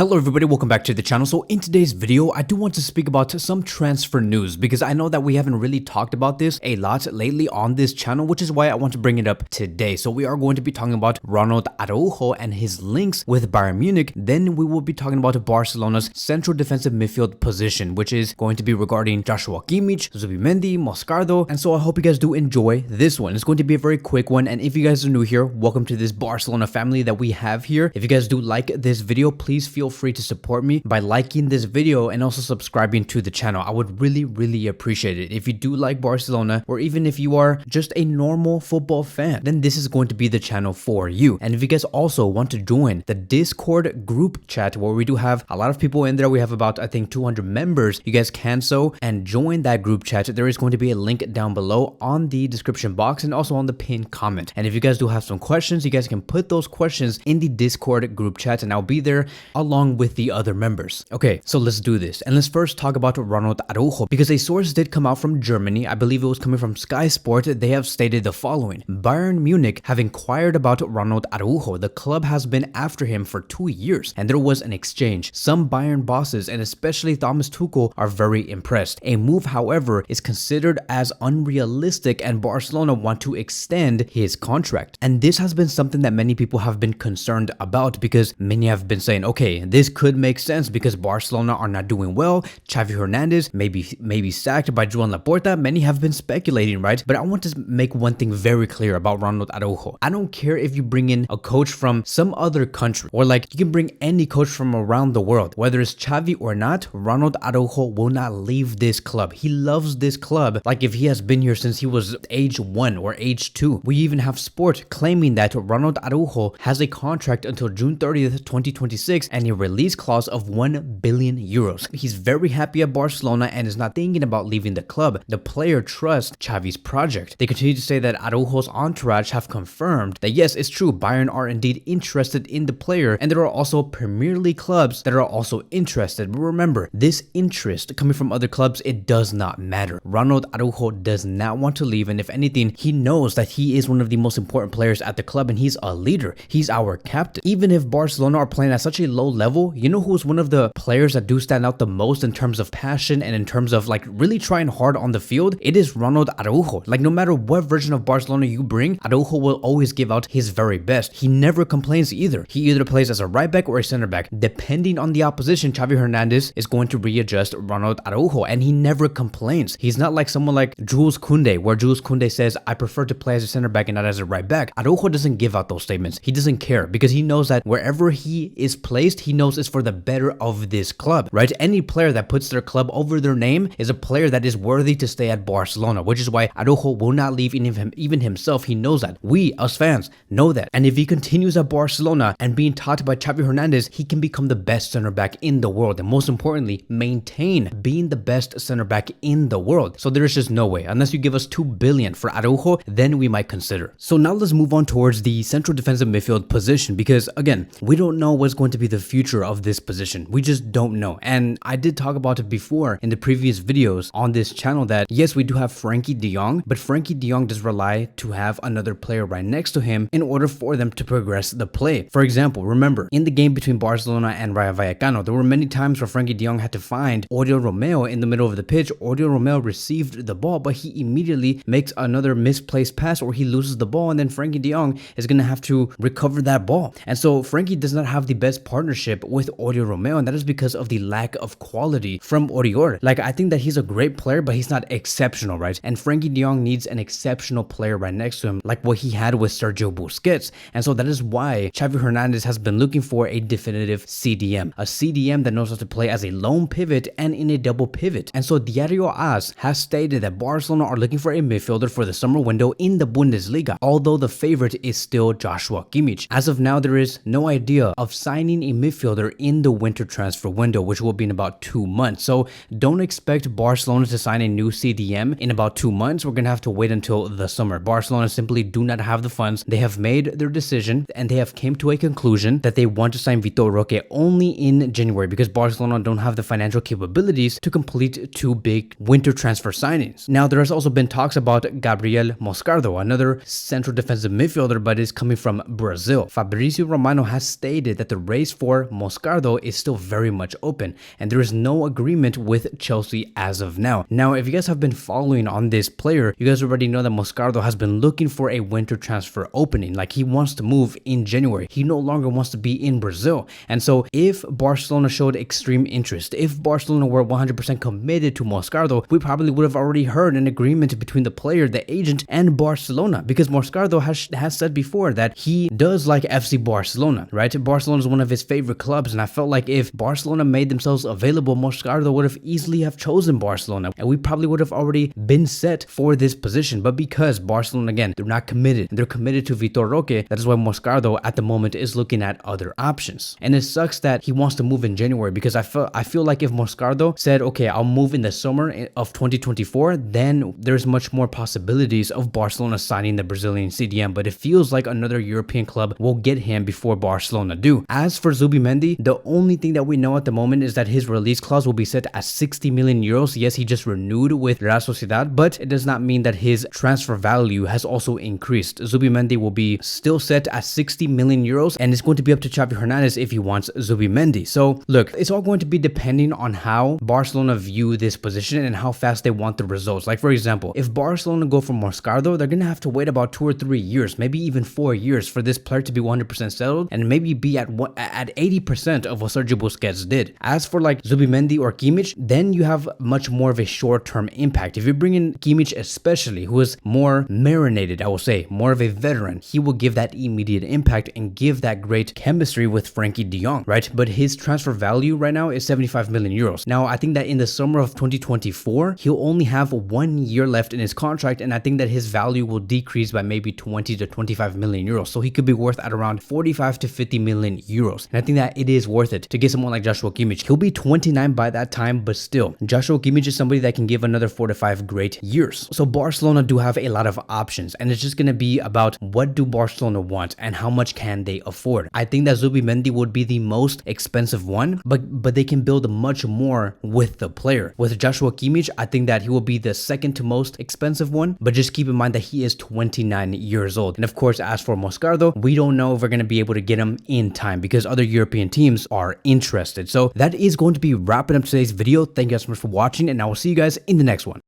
Hello everybody, welcome back to the channel. So in today's video, I do want to speak about some transfer news because I know that we haven't really talked about this a lot lately on this channel, which is why I want to bring it up today. So we are going to be talking about Ronald Araujo and his links with Bayern Munich. Then we will be talking about Barcelona's central defensive midfield position, which is going to be regarding Joshua Kimmich, Zubimendi, Moscardo. And so I hope you guys do enjoy this one. It's going to be a very quick one. And if you guys are new here, welcome to this Barcelona family that we have here. If you guys do like this video, please feel free to support me by liking this video and also subscribing to the channel. I would really appreciate it. If you do like Barcelona, or even if you are just a normal football fan, then this is going to be the channel for you. And if you guys also want to join the Discord group chat where we do have a lot of people in there, we have about I think 200 members, you guys can so and join that group chat. There is going to be a link down below on the description box and also on the pinned comment. And if you guys do have some questions, you guys can put those questions in the Discord group chat and I'll be there along with the other members. Okay, so let's do this. And let's first talk about Ronald Araujo, because a source did come out from Germany. I believe it was coming from Sky Sport. They have stated the following: Bayern Munich have inquired about Ronald Araujo. The club has been after him for 2 years and there was an exchange. Some Bayern bosses and especially Thomas Tuchel are very impressed. A move, however, is considered as unrealistic and Barcelona want to extend his contract. And this has been something that many people have been concerned about, because many have been saying, okay, this could make sense because Barcelona are not doing well. Xavi Hernandez may be sacked by Joan Laporta. Many have been speculating, right? But I want to make one thing very clear about Ronald Araujo. I don't care if you bring in a coach from some other country, or like you can bring any coach from around the world, whether it's Xavi or not, Ronald Araujo will not leave this club. He loves this club like if he has been here since he was age 1 or age 2. We even have Sport claiming that Ronald Araujo has a contract until June 30th, 2026 and a release clause of 1 billion euros. He's very happy at Barcelona and is not thinking about leaving the club. The player trusts Xavi's project. They continue to say that Araujo's entourage have confirmed that yes, it's true, Bayern are indeed interested in the player, and there are also Premier League clubs that are also interested. But remember, this interest coming from other clubs, it does not matter. Ronald Araujo does not want to leave, and if anything, he knows that he is one of the most important players at the club and he's a leader. He's our captain. Even if Barcelona are playing at such a low level, you know who's one of the players that do stand out the most in terms of passion and in terms of like really trying hard on the field? It is Ronald Araujo. Like no matter what version of Barcelona you bring, Araujo will always give out his very best. He never complains either. He either plays as a right back or a center back. Depending on the opposition, Xavi Hernandez is going to readjust Ronald Araujo and he never complains. He's not like someone like Jules Koundé, where Jules Koundé says, I prefer to play as a center back and not as a right back. Araujo doesn't give out those statements. He doesn't care because he knows that wherever he is placed, he knows it's for the better of this club, right? Any player that puts their club over their name is a player that is worthy to stay at Barcelona, which is why Araujo will not leave. Even himself, he knows that. We, us fans, know that. And if he continues at Barcelona and being taught by Xavi Hernandez, he can become the best center back in the world. And most importantly, maintain being the best center back in the world. So there is just no way. Unless you give us 2 billion for Araujo, then we might consider. So now let's move on towards the central defensive midfield position, because again, we don't know what's going to be the future of this position. We just don't know. And I did talk about it before in the previous videos on this channel that yes, we do have Frankie de Jong, but Frankie de Jong does rely to have another player right next to him in order for them to progress the play. For example, remember in the game between Barcelona and Rayo Vallecano, there were many times where Frankie de Jong had to find Oriol Romeo in the middle of the pitch. Oriol Romeo received the ball, but he immediately makes another misplaced pass or he loses the ball, and then Frankie de Jong is going to have to recover that ball. And so Frankie does not have the best partnership with Oriol Romeo, and that is because of the lack of quality from Oriol. Like, I think that he's a great player, but he's not exceptional, right? And Frankie de Jong needs an exceptional player right next to him, like what he had with Sergio Busquets. And so that is why Xavi Hernandez has been looking for a definitive CDM, a CDM that knows how to play as a lone pivot and in a double pivot. And so Diario AS has stated that Barcelona are looking for a midfielder for the summer window in the Bundesliga, although the favorite is still Joshua Kimmich. As of now, there is no idea of signing a midfielder in the winter transfer window, which will be in about 2 months. So don't expect Barcelona to sign a new CDM in about 2 months. We're going to have to wait until the summer. Barcelona simply do not have the funds. They have made their decision and they have came to a conclusion that they want to sign Vitor Roque only in January because Barcelona don't have the financial capabilities to complete 2 big winter transfer signings. Now, there has also been talks about Gabriel Moscardo, another central defensive midfielder, but is coming from Brazil. Fabrizio Romano has stated that the race for Moscardo is still very much open, and there is no agreement with Chelsea as of now. Now, if you guys have been following on this player, you guys already know that Moscardo has been looking for a winter transfer opening. Like, he wants to move in January. He no longer wants to be in Brazil. And so if Barcelona showed extreme interest, if Barcelona were 100% committed to Moscardo, we probably would have already heard an agreement between the player, the agent, and Barcelona, because Moscardo has said before that he does like FC Barcelona, right? Barcelona is one of his favorite clubs, and I felt like if Barcelona made themselves available, Moscardo would have easily have chosen Barcelona, and we probably would have already been set for this position. But because Barcelona, again, they're not committed, they're committed to Vitor Roque, that is why Moscardo at the moment is looking at other options. And it sucks that he wants to move in January, because I feel like if Moscardo said, okay, I'll move in the summer of 2024, then there's much more possibilities of Barcelona signing the Brazilian CDM. But it feels like another European club will get him before Barcelona do. As for Zubimendi, the only thing that we know at the moment is that his release clause will be set at 60 million euros. Yes, he just renewed with Real Sociedad, but it does not mean that his transfer value has also increased. Zubimendi will be still set at 60 million euros, and it's going to be up to Xavi Hernandez if he wants Zubimendi. So look, it's all going to be depending on how Barcelona view this position and how fast they want the results. Like, for example, if Barcelona go for Moscardo, they're going to have to wait about 2 or 3 years, maybe even 4 years for this player to be 100% settled and maybe be at 80% of what Sergio Busquets did. As for like Zubimendi or Kimmich, then you have much more of a short-term impact. If you bring in Kimmich especially, who is more marinated, I will say, more of a veteran, he will give that immediate impact and give that great chemistry with Frankie de Jong, right? But his transfer value right now is 75 million euros. Now, I think that in the summer of 2024, he'll only have 1 year left in his contract, and I think that his value will decrease by maybe 20 to 25 million euros. So he could be worth at around 45 to 50 million euros. And I think that it is worth it to get someone like Joshua Kimmich. He'll be 29 by that time, but still, Joshua Kimmich is somebody that can give another 4 to 5 great years. So Barcelona do have a lot of options, and it's just going to be about what do Barcelona want and how much can they afford. I think that Zubimendi would be the most expensive one, but they can build much more with the player. With Joshua Kimmich, I think that he will be the second to most expensive one, but just keep in mind that he is 29 years old. And of course, as for Moscardo, we don't know if we're going to be able to get him in time because other European teams are interested. So that is going to be wrapping up today's video. Thank you guys so much for watching, and I will see you guys in the next one.